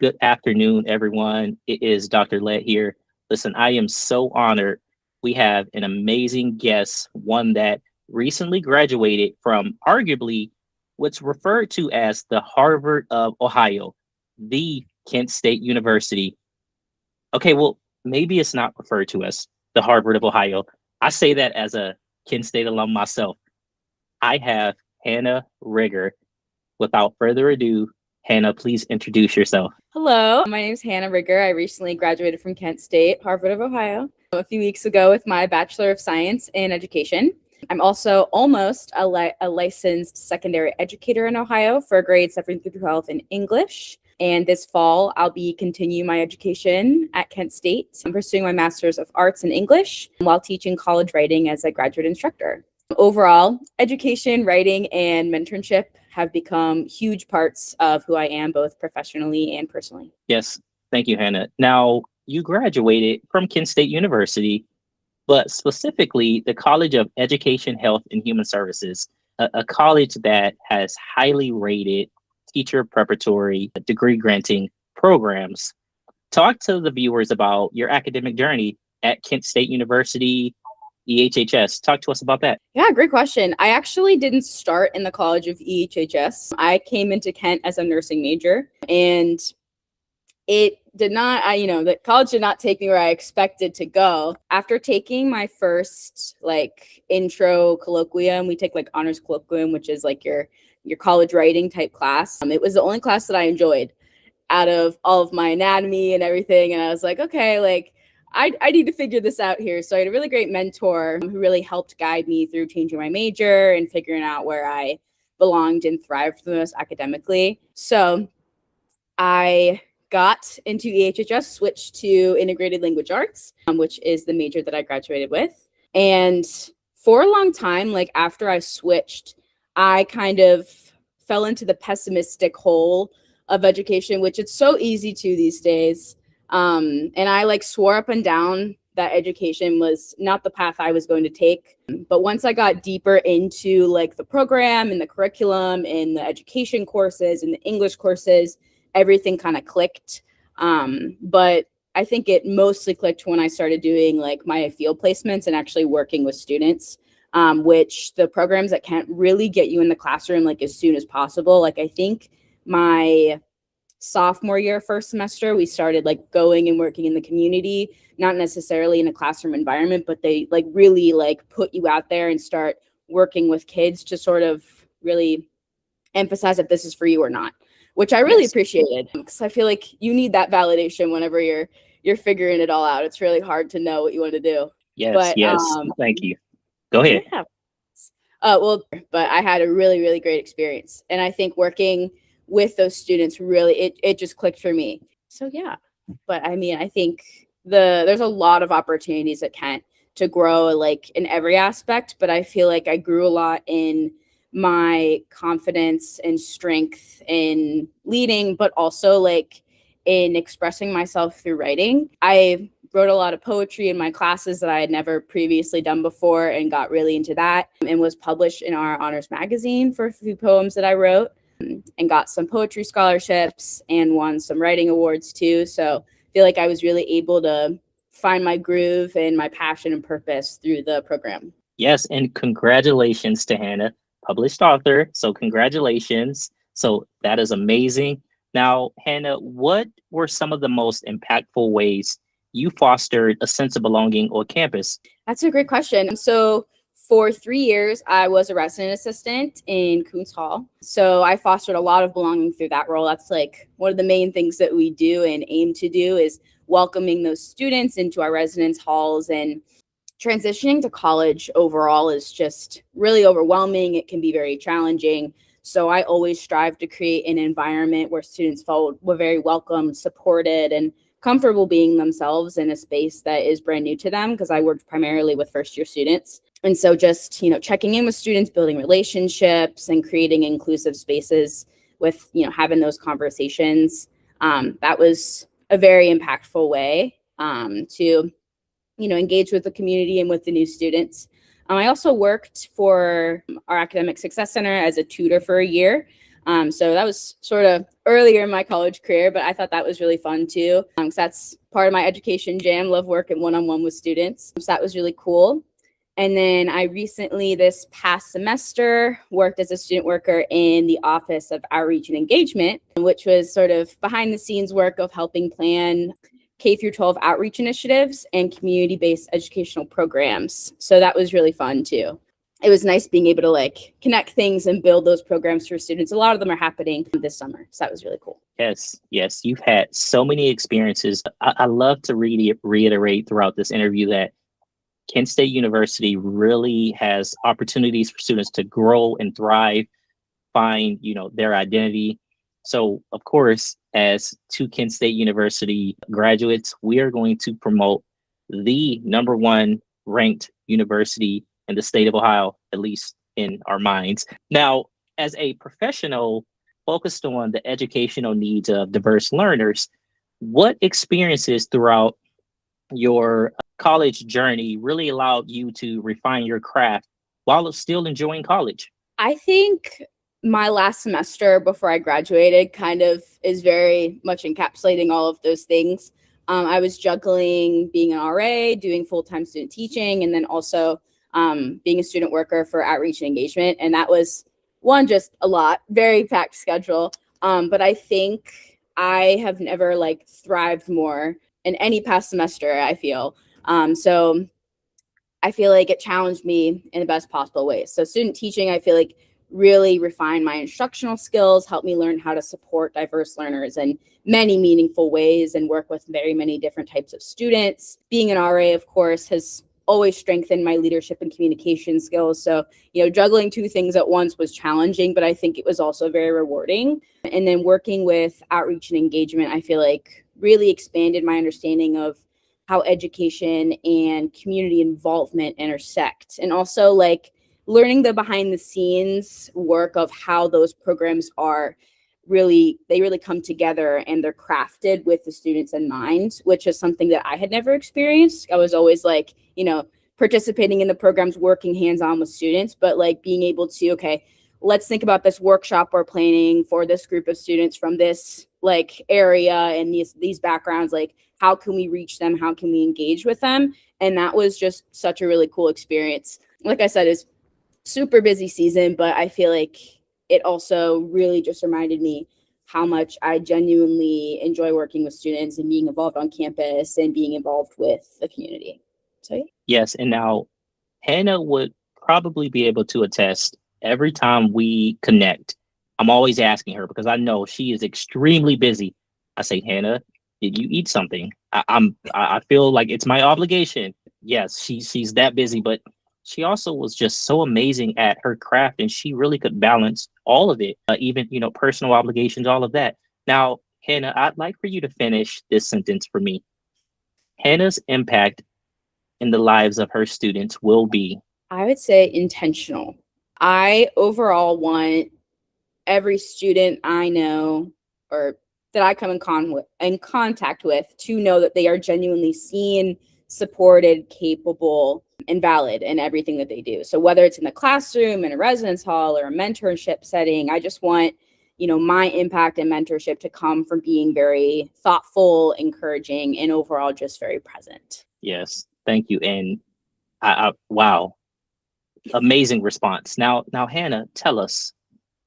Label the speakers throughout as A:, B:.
A: Good afternoon, everyone. It is Dr. Lett here. Listen, I am so honored. We have an amazing guest, one that recently graduated from arguably what's referred to as the Harvard of Ohio, the Kent State University. Okay, well, maybe it's not referred to as the Harvard of Ohio. I say that as a Kent State alum myself. I have Hannah Rieger. Without further ado, Hannah, please introduce yourself.
B: Hello, my name is Hannah Rieger. I recently graduated from Kent State, Harvard of Ohio, a few weeks ago with my Bachelor of Science in Education. I'm also almost a licensed secondary educator in Ohio for grades 7 through 12 in English. And this fall, I'll be continuing my education at Kent State. I'm pursuing my Master's of Arts in English while teaching college writing as a graduate instructor. Overall, education, writing, and mentorship have become huge parts of who I am, both professionally and personally.
A: Yes, thank you, Hannah. Now, you graduated from Kent State University, but specifically the College of Education, Health, and Human Services, a college that has highly rated teacher preparatory degree granting programs. Talk to the viewers about your academic journey at Kent State University, EHHS. Talk to us about that.
B: Yeah, great question. I actually didn't start in the College of EHHS. I came into Kent as a nursing major, and it did not, the college did not take me where I expected to go. After taking my first intro colloquium, we take honors colloquium, which is your college writing type class. It was the only class that I enjoyed out of all of my anatomy and everything. And I was like, okay, I need to figure this out here. So I had a really great mentor who really helped guide me through changing my major and figuring out where I belonged and thrived the most academically. So I got into EHHS, switched to integrated language arts, which is the major that I graduated with. And for a long time, after I switched, I kind of fell into the pessimistic hole of education, which it's so easy to these days. And I swore up and down that education was not the path I was going to take. But once I got deeper into the program and the curriculum and the education courses and the English courses, everything kind of clicked. But I think it mostly clicked when I started doing my field placements and actually working with students, which the programs that can't really get you in the classroom as soon as possible. I think my sophomore year, first semester, we started going and working in the community, not necessarily in a classroom environment, but they really put you out there and start working with kids to sort of really emphasize if this is for you or not, which I really appreciated, because I feel like you need that validation whenever you're figuring it all out. It's really hard to know what you want to do.
A: Yes, thank you. Go ahead.
B: Yeah. But I had a really, really great experience. And I think working with those students, really, it just clicked for me. So yeah, but I mean, I think there's a lot of opportunities at Kent to grow in every aspect, but I feel like I grew a lot in my confidence and strength in leading, but also in expressing myself through writing. I wrote a lot of poetry in my classes that I had never previously done before and got really into that, and was published in our honors magazine for a few poems that I wrote, and got some poetry scholarships and won some writing awards too. So I feel like I was really able to find my groove and my passion and purpose through the program.
A: Yes, and congratulations to Hannah, published author. So congratulations. So that is amazing. Now, Hannah, what were some of the most impactful ways you fostered a sense of belonging on campus?
B: That's a great question. So for 3 years, I was a resident assistant in Coons Hall. So I fostered a lot of belonging through that role. That's one of the main things that we do and aim to do, is welcoming those students into our residence halls. And transitioning to college overall is just really overwhelming. It can be very challenging. So I always strive to create an environment where students were very welcome, supported, and comfortable being themselves in a space that is brand new to them, because I worked primarily with first-year students. And so just, checking in with students, building relationships, and creating inclusive spaces with, having those conversations, that was a very impactful way to, engage with the community and with the new students. I also worked for our Academic Success Center as a tutor for a year. So that was sort of earlier in my college career, but I thought that was really fun too. Because that's part of my education jam. Love working one-on-one with students. So that was really cool. And then I recently, this past semester, worked as a student worker in the Office of Outreach and Engagement, which was sort of behind the scenes work of helping plan K through 12 outreach initiatives and community-based educational programs. So that was really fun too. It was nice being able to like connect things and build those programs for students. A lot of them are happening this summer. So that was really cool.
A: Yes, yes, you've had so many experiences. I love to reiterate throughout this interview that Kent State University really has opportunities for students to grow and thrive, find, their identity. So, of course, as two Kent State University graduates, we are going to promote the number one ranked university in the state of Ohio, at least in our minds. Now, as a professional focused on the educational needs of diverse learners, what experiences throughout your college journey really allowed you to refine your craft while still enjoying college?
B: I think my last semester before I graduated kind of is very much encapsulating all of those things. I was juggling being an RA, doing full-time student teaching, and then also being a student worker for outreach and engagement. And that was just a lot, very packed schedule. But I think I have never like thrived more in any past semester, I feel. So I feel like it challenged me in the best possible ways. So student teaching, I feel like really refined my instructional skills, helped me learn how to support diverse learners in many meaningful ways and work with very many different types of students. Being an RA, of course, has always strengthened my leadership and communication skills. So, juggling two things at once was challenging, but I think it was also very rewarding. And then working with outreach and engagement, I feel like really expanded my understanding of how education and community involvement intersect, and also like learning the behind the scenes work of how those programs are really come together and they're crafted with the students in mind, which is something that I had never experienced. I was always like, participating in the programs, working hands-on with students, but like being able to, okay, let's think about this workshop we're planning for this group of students from this like area and these backgrounds, like how can we reach them? How can we engage with them? And that was just such a really cool experience. Like I said, it's super busy season, but I feel like it also really just reminded me how much I genuinely enjoy working with students and being involved on campus and being involved with the community. So yeah.
A: Yes, and now Hannah would probably be able to attest every time we connect. I'm always asking her because I know she is extremely busy. I say, Hannah, did you eat something? I feel like it's my obligation. Yes, she's that busy, but she also was just so amazing at her craft, and she really could balance all of it, even personal obligations, all of that. Now, Hannah, I'd like for you to finish this sentence for me. Hannah's impact in the lives of her students will be,
B: I would say, intentional. I overall want every student I know or that I come in contact with to know that they are genuinely seen, supported, capable, and valid in everything that they do. So whether it's in the classroom, in a residence hall, or a mentorship setting, I just want, my impact and mentorship to come from being very thoughtful, encouraging, and overall just very present.
A: yes, thank you. And wow, amazing response. Now, Hannah, tell us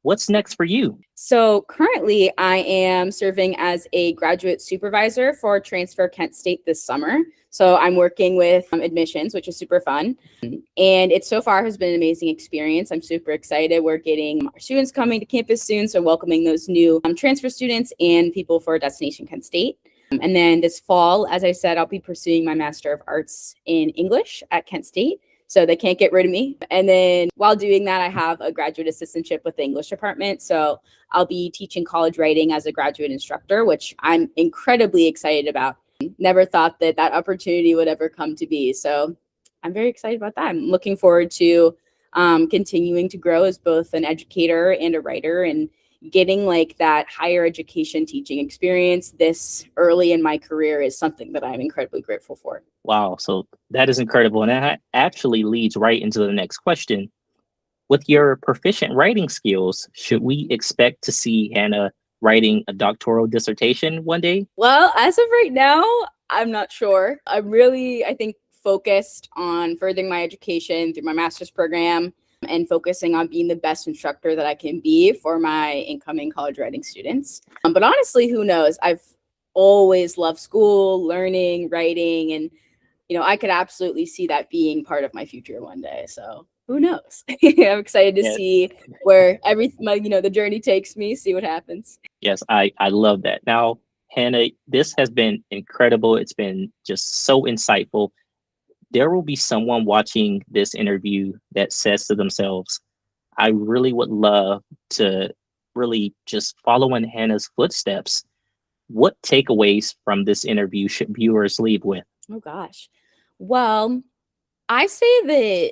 A: what's next for you.
B: So currently I am serving as a graduate supervisor for Transfer Kent State this summer. So I'm working with admissions, which is super fun. And it so far has been an amazing experience. I'm super excited. We're getting our students coming to campus soon. So welcoming those new transfer students and people for Destination Kent State. And then this fall, as I said, I'll be pursuing my Master of Arts in English at Kent State. So they can't get rid of me. And then while doing that, I have a graduate assistantship with the English department. So I'll be teaching college writing as a graduate instructor, which I'm incredibly excited about. Never thought that opportunity would ever come to be. So I'm very excited about that. I'm looking forward to continuing to grow as both an educator and a writer, and getting like that higher education teaching experience this early in my career is something that I'm incredibly grateful for.
A: Wow, so that is incredible. And that actually leads right into the next question. With your proficient writing skills, should we expect to see Hannah writing a doctoral dissertation one day?
B: Well, as of right now, I'm not sure. I'm really, I think, focused on furthering my education through my master's program and focusing on being the best instructor that I can be for my incoming college writing students. But honestly, who knows? I've always loved school, learning, writing, and I could absolutely see that being part of my future one day. So who knows? I'm excited to
A: Yes,
B: see where the journey takes me, see what happens.
A: yes, I love that. Now, Hannah, this has been incredible. It's been just so insightful. There will be someone watching this interview that says to themselves, I really would love to really just follow in Hannah's footsteps. What takeaways from this interview should viewers leave with?
B: Oh gosh. Well, I say that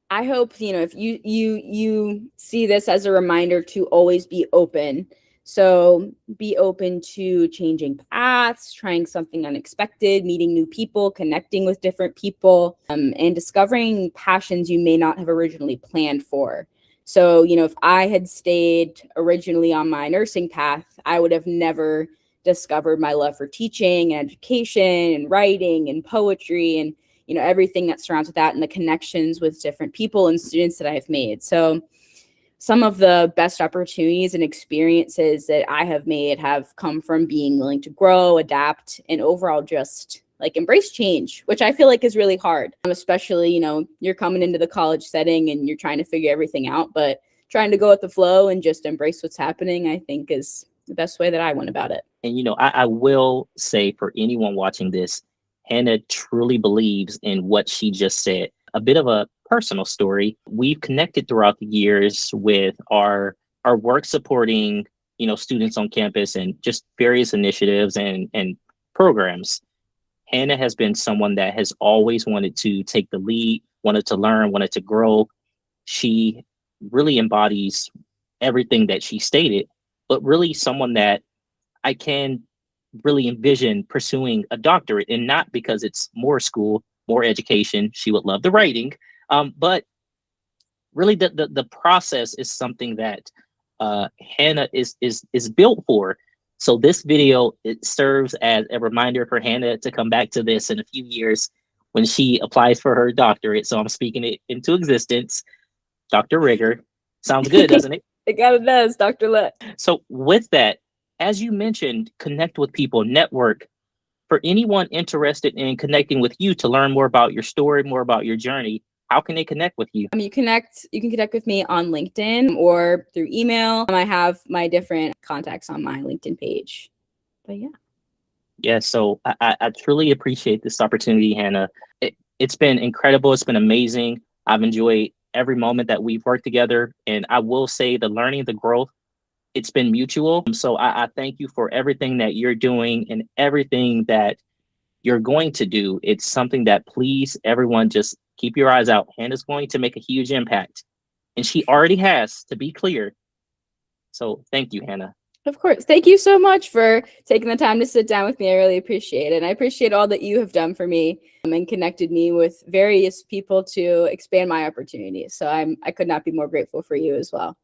B: I hope, if you see this as a reminder to always be open. So be open to changing paths, trying something unexpected, meeting new people, connecting with different people, and discovering passions you may not have originally planned for. So, if I had stayed originally on my nursing path, I would have never discovered my love for teaching and education and writing and poetry and everything that surrounds with that and the connections with different people and students that I've made. So some of the best opportunities and experiences that I have made have come from being willing to grow, adapt, and overall just like embrace change, which I feel like is really hard, especially, you're coming into the college setting and you're trying to figure everything out, but trying to go with the flow and just embrace what's happening, I think is the best way that I went about it.
A: And I will say for anyone watching this, Hannah truly believes in what she just said. A bit of a personal story. We've connected throughout the years with our work supporting, students on campus and just various initiatives and programs. Hannah has been someone that has always wanted to take the lead, wanted to learn, wanted to grow. She really embodies everything that she stated, but really someone that I can really envision pursuing a doctorate, and not because it's more school, more education. She would love the writing, but really the process is something that Hannah is built for. So this video, it serves as a reminder for Hannah to come back to this in a few years when she applies for her doctorate. So I'm speaking it into existence. Dr. Rieger. Sounds good, doesn't it?
B: It kind of does, Dr. Let.
A: So with that, as you mentioned, connect with people, network. For anyone interested in connecting with you to learn more about your story, more about your journey, how can they connect with you?
B: You can connect with me on LinkedIn or through email. I have my different contacts on my LinkedIn page. But yeah.
A: Yeah, so I truly appreciate this opportunity, Hannah. It's been incredible. It's been amazing. I've enjoyed every moment that we've worked together. And I will say the learning, the growth, it's been mutual. So I thank you for everything that you're doing and everything that you're going to do. It's something that, please, everyone, just keep your eyes out. Hannah's going to make a huge impact. And she already has, to be clear. So thank you, Hannah.
B: Of course. Thank you so much for taking the time to sit down with me. I really appreciate it. And I appreciate all that you have done for me and connected me with various people to expand my opportunities. So I could not be more grateful for you as well.